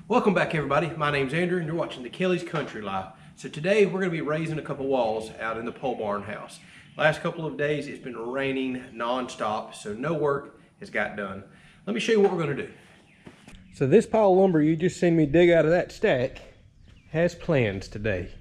Welcome back, everybody. My name's Andrew and you're watching the Kelly's Country Life. So today we're going to be raising a couple walls out in the pole barn house. Last couple of days it's been raining non-stop, so no work has got done. Let me show you what we're going to do. So this pile of lumber you just seen me dig out of that stack has plans today.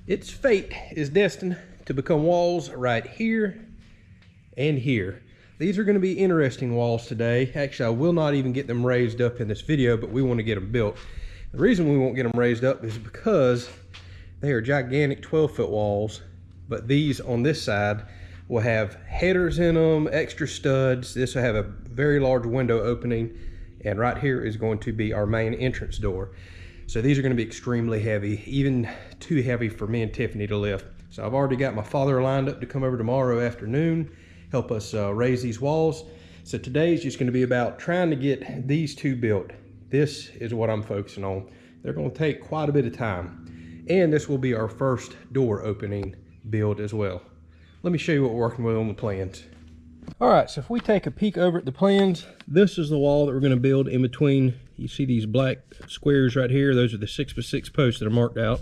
Its fate is destined to become walls right here and here. These are going to be interesting walls today. Actually, I will not even get them raised up in this video, but we want to get them built. The reason we won't get them raised up is because they are gigantic 12-foot walls, but these on this side will have headers in them, extra studs. This will have a very large window opening, and right here is going to be our main entrance door. So these are going to be extremely heavy, even too heavy for me and Tiffany to lift. So I've already got my father lined up to come over tomorrow afternoon, help us raise these walls. So today is just going to be about trying to get these two built. This is what I'm focusing on. They're going to take quite a bit of time, and this will be our first door opening build as well. Let me show you what we're working with on the plans. All right, so if we take a peek over at the plans, this is the wall that we're going to build in between. You see these black squares right here? Those are the 6x6 posts that are marked out.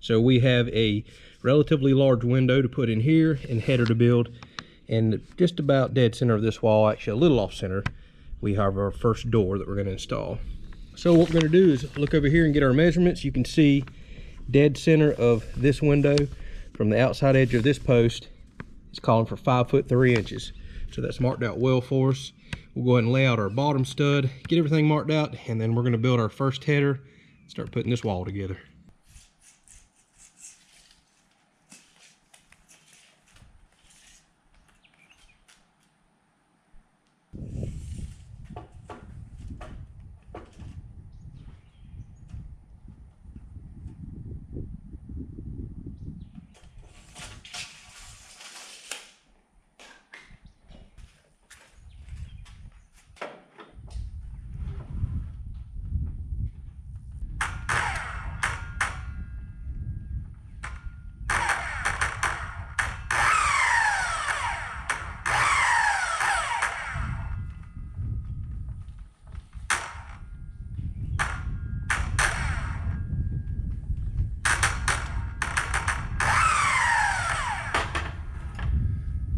So we have a relatively large window to put in here and header to build. And just about dead center of this wall, actually a little off center, we have our first door that we're going to install. So what we're going to do is look over here and get our measurements. You can see dead center of this window from the outside edge of this post is calling for 5 foot 3 inches. So that's marked out well for us. We'll go ahead and lay out our bottom stud, get everything marked out, and then we're going to build our first header, start putting this wall together.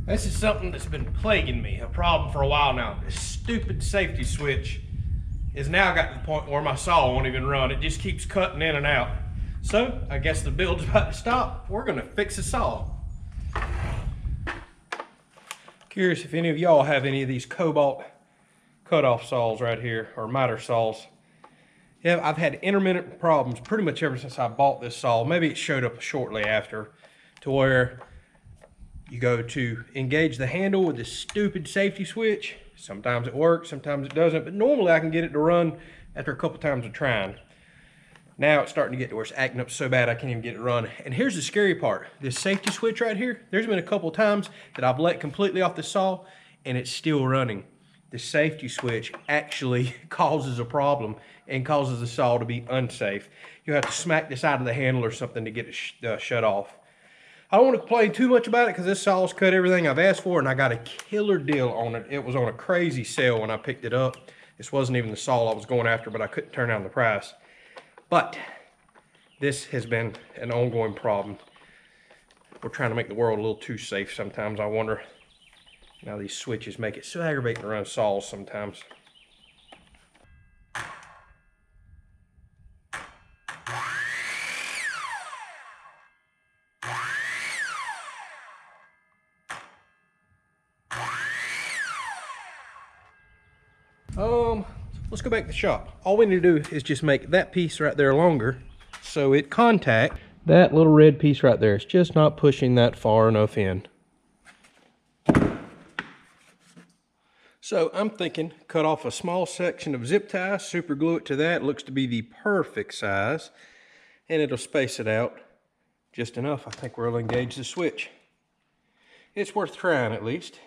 This is something that's been plaguing me, a problem for a while now. This stupid safety switch is now got to the point where my saw won't even run. It just keeps cutting in and out. So I guess the build's about to stop. We're gonna fix the saw. Curious if any of y'all have any of these cobalt cutoff saws right here, or miter saws. Yeah, I've had intermittent problems pretty much ever since I bought this saw. Maybe it showed up shortly after, to where you go to engage the handle with this stupid safety switch. Sometimes it works, sometimes it doesn't, but normally I can get it to run after a couple times of trying. Now it's starting to get to where it's acting up so bad I can't even get it run. And here's the scary part. This safety switch right here, there's been a couple of times that I've let completely off the saw and it's still running. The safety switch actually causes a problem and causes the saw to be unsafe. You have to smack this out of the handle or something to get it shut off. I don't want to complain too much about it because this saw's cut everything I've asked for, and I got a killer deal on it. It was on a crazy sale when I picked it up. This wasn't even the saw I was going after, but I couldn't turn down the price. But this has been an ongoing problem. We're trying to make the world a little too safe sometimes, I wonder. Now these switches make it so aggravating to run saws sometimes. Let's go back to the shop. All we need to do is just make that piece right there longer so it contact that little red piece right there. It's just not pushing that far enough in. So I'm thinking cut off a small section of zip tie, super glue it to that. It looks to be the perfect size, and it'll space it out just enough. I think we'll engage the switch. It's worth trying at least.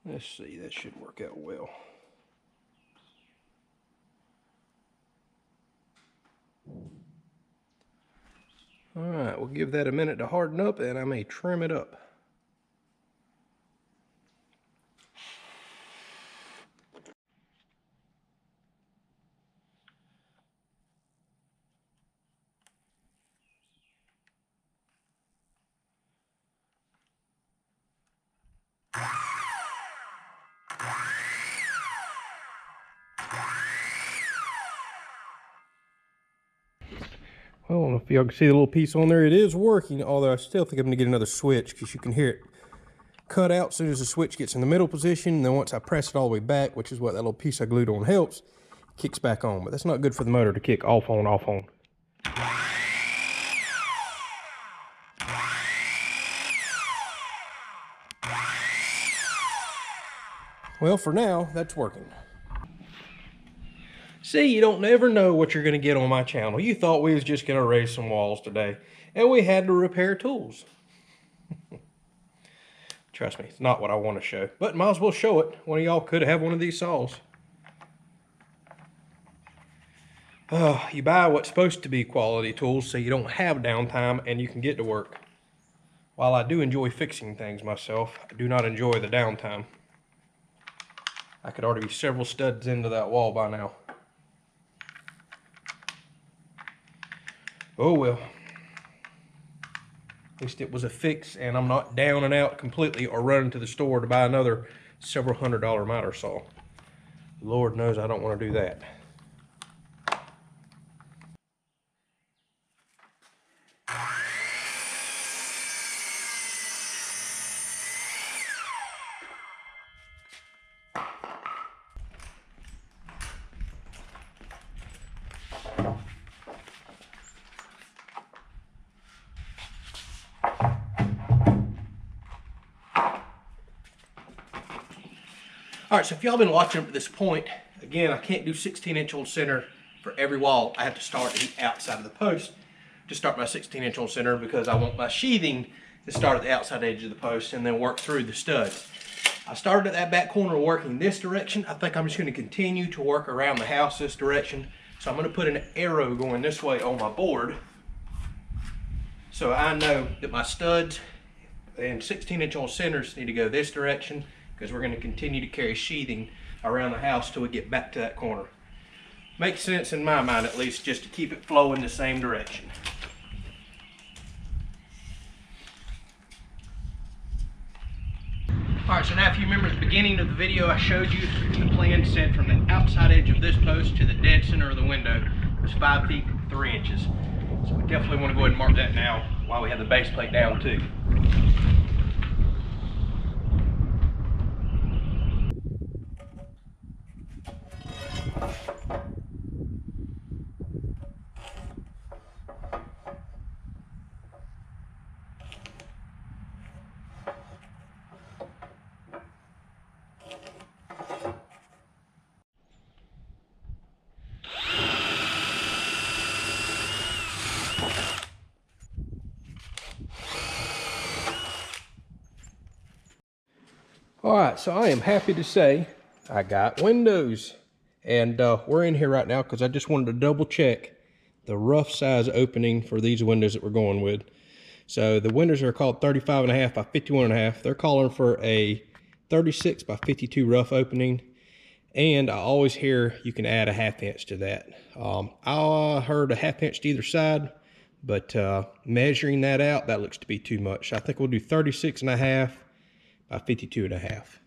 Let's see, that should work out well. All right, we'll give that a minute to harden up and I may trim it up. Well, I don't know if y'all can see the little piece on there. It is working, although I still think I'm gonna get another switch because you can hear it cut out as soon as the switch gets in the middle position. And then once I press it all the way back, which is what that little piece I glued on helps, it kicks back on. But that's not good for the motor to kick off on, off on. Well, for now, that's working. See, you don't never know what you're gonna get on my channel. You thought we was just gonna raise some walls today, and we had to repair tools. Trust me, it's not what I want to show, but might as well show it. One of y'all could have one of these saws. You buy what's supposed to be quality tools so you don't have downtime and you can get to work. While I do enjoy fixing things myself, I do not enjoy the downtime. I could already be several studs into that wall by now. Oh well. At least it was a fix and I'm not down and out completely or running to the store to buy another several $100 miter saw. Lord knows I don't want to do that. All right, so if y'all been watching up to this point, again, I can't do 16-inch on center for every wall. I have to start at the outside of the post to start my 16-inch on center because I want my sheathing to start at the outside edge of the post and then work through the studs. I started at that back corner working this direction. I think I'm just going to continue to work around the house this direction. So I'm going to put an arrow going this way on my board so I know that my studs and 16-inch on centers need to go this direction, because we're going to continue to carry sheathing around the house till we get back to that corner. Makes sense in my mind, at least, just to keep it flowing the same direction. All right, so now if you remember at the beginning of the video, I showed you the plan set from the outside edge of this post to the dead center of the window was 5 feet 3 inches. So we definitely want to go ahead and mark that now while we have the base plate down too. All right, so I am happy to say I got windows, and we're in here right now because I just wanted to double check the rough size opening for these windows that we're going with. So the windows are called 35.5 by 51.5. They're calling for a 36 by 52 rough opening, and I always hear you can add a 1/2 inch to that. I heard a 1/2 inch to either side, but measuring that out, that looks to be too much. I think we'll do 36.5 by 52.5.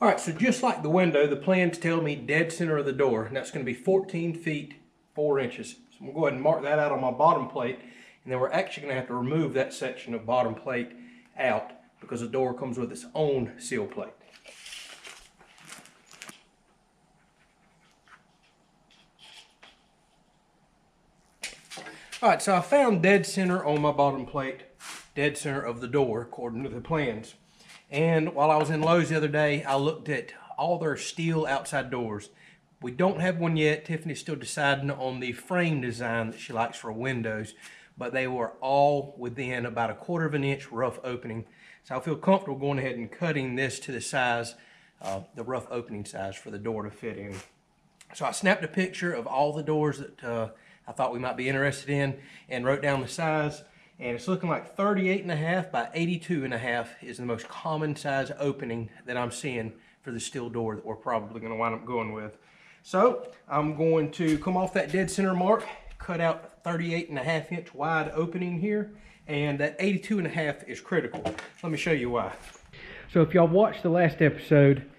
All right, so just like the window, the plans tell me dead center of the door, and that's going to be 14 feet 4 inches. So I'm going to go ahead and mark that out on my bottom plate, and then we're actually going to have to remove that section of bottom plate out because the door comes with its own seal plate. All right, so I found dead center on my bottom plate, dead center of the door according to the plans. And while I was in Lowe's the other day, I looked at all their steel outside doors. We don't have one yet. Tiffany's still deciding on the frame design that she likes for windows, but they were all within about 1/4 of an inch rough opening. So I feel comfortable going ahead and cutting this to the size, the rough opening size for the door to fit in. So I snapped a picture of all the doors that I thought we might be interested in and wrote down the size. And it's looking like 38.5 by 82.5 is the most common size opening that I'm seeing for the steel door that we're probably going to wind up going with. So I'm going to come off that dead center mark, cut out 38.5 inch wide opening here, and that 82.5 is critical. Let me show you why. So if y'all watched the last episode,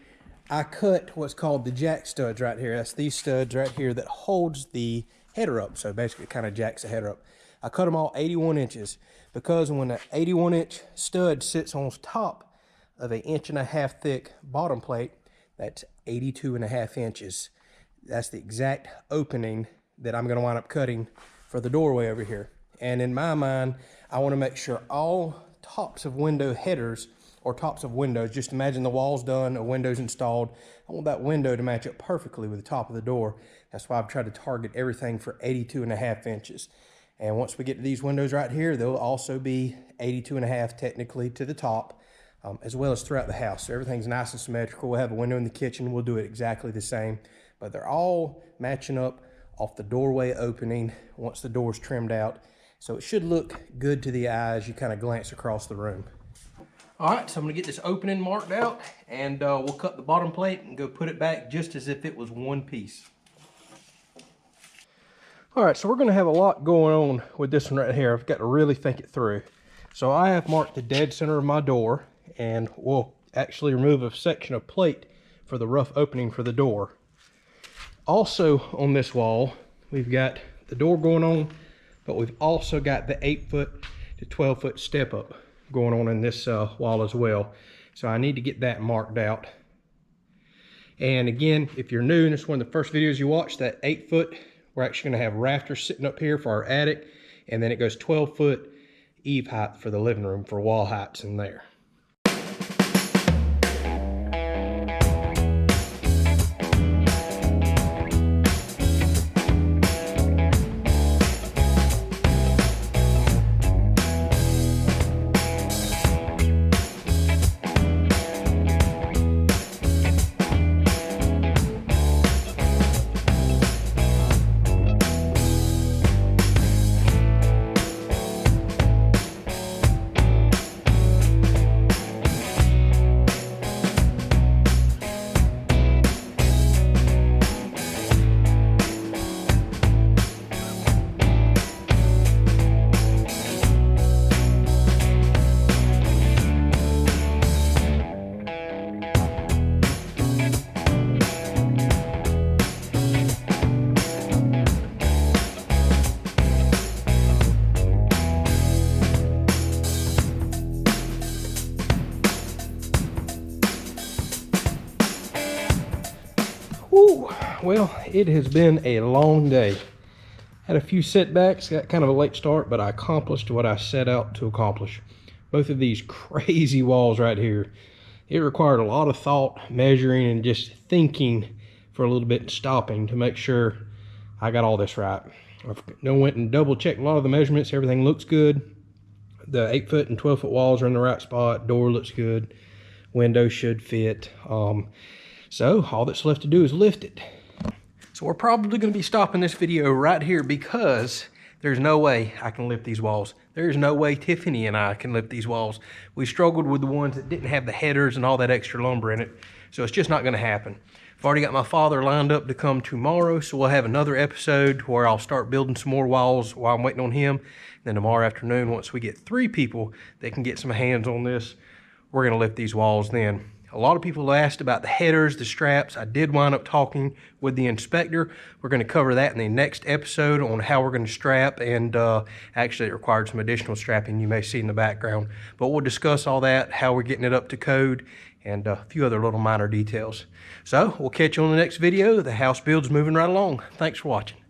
I cut what's called the jack studs right here. That's these studs right here that holds the header up. So basically it kind of jacks the header up. I cut them all 81 inches because when an 81 inch stud sits on top of an 1.5 inch thick bottom plate, that's 82.5 inches. That's the exact opening that I'm going to wind up cutting for the doorway over here. And in my mind, I want to make sure all tops of window headers or tops of windows, just imagine the wall's done, a window's installed. I want that window to match up perfectly with the top of the door. That's why I've tried to target everything for 82.5 inches. And once we get to these windows right here, they'll also be 82.5 technically to the top, as well as throughout the house. So everything's nice and symmetrical. We'll have a window in the kitchen. We'll do it exactly the same, but they're all matching up off the doorway opening once the door's trimmed out. So it should look good to the eye as you kind of glance across the room. All right, so I'm gonna get this opening marked out, and we'll cut the bottom plate and go put it back just as if it was one piece. All right, so we're gonna have a lot going on with this one right here. I've got to really think it through. So I have marked the dead center of my door, and we'll actually remove a section of plate for the rough opening for the door. Also on this wall, we've got the door going on, but we've also got the 8-foot to 12-foot step up going on in this wall as well. So I need to get that marked out. And again, if you're new and it's one of the first videos you watch, that 8-foot, we're actually gonna have rafters sitting up here for our attic, and then it goes 12-foot eave height for the living room for wall heights in there. Well, it has been a long day. Had a few setbacks, got kind of a late start, but I accomplished what I set out to accomplish. Both of these crazy walls right here. It required a lot of thought, measuring, and just thinking for a little bit and stopping to make sure I got all this right. I went and double checked a lot of the measurements. Everything looks good. The 8-foot and 12-foot walls are in the right spot. Door looks good. Window should fit. So all that's left to do is lift it. So we're probably going to be stopping this video right here because there's no way I can lift these walls. There's no way Tiffany and I can lift these walls. We struggled with the ones that didn't have the headers and all that extra lumber in it. So it's just not going to happen. I've already got my father lined up to come tomorrow, so we'll have another episode where I'll start building some more walls while I'm waiting on him. Then tomorrow afternoon, once we get 3 people that can get some hands on this, we're going to lift these walls then. A lot of people asked about the headers, the straps. I did wind up talking with the inspector. We're going to cover that in the next episode on how we're going to strap, and actually it required some additional strapping you may see in the background. But we'll discuss all that, how we're getting it up to code, and a few other little minor details. So we'll catch you on the next video. The house build's moving right along. Thanks for watching.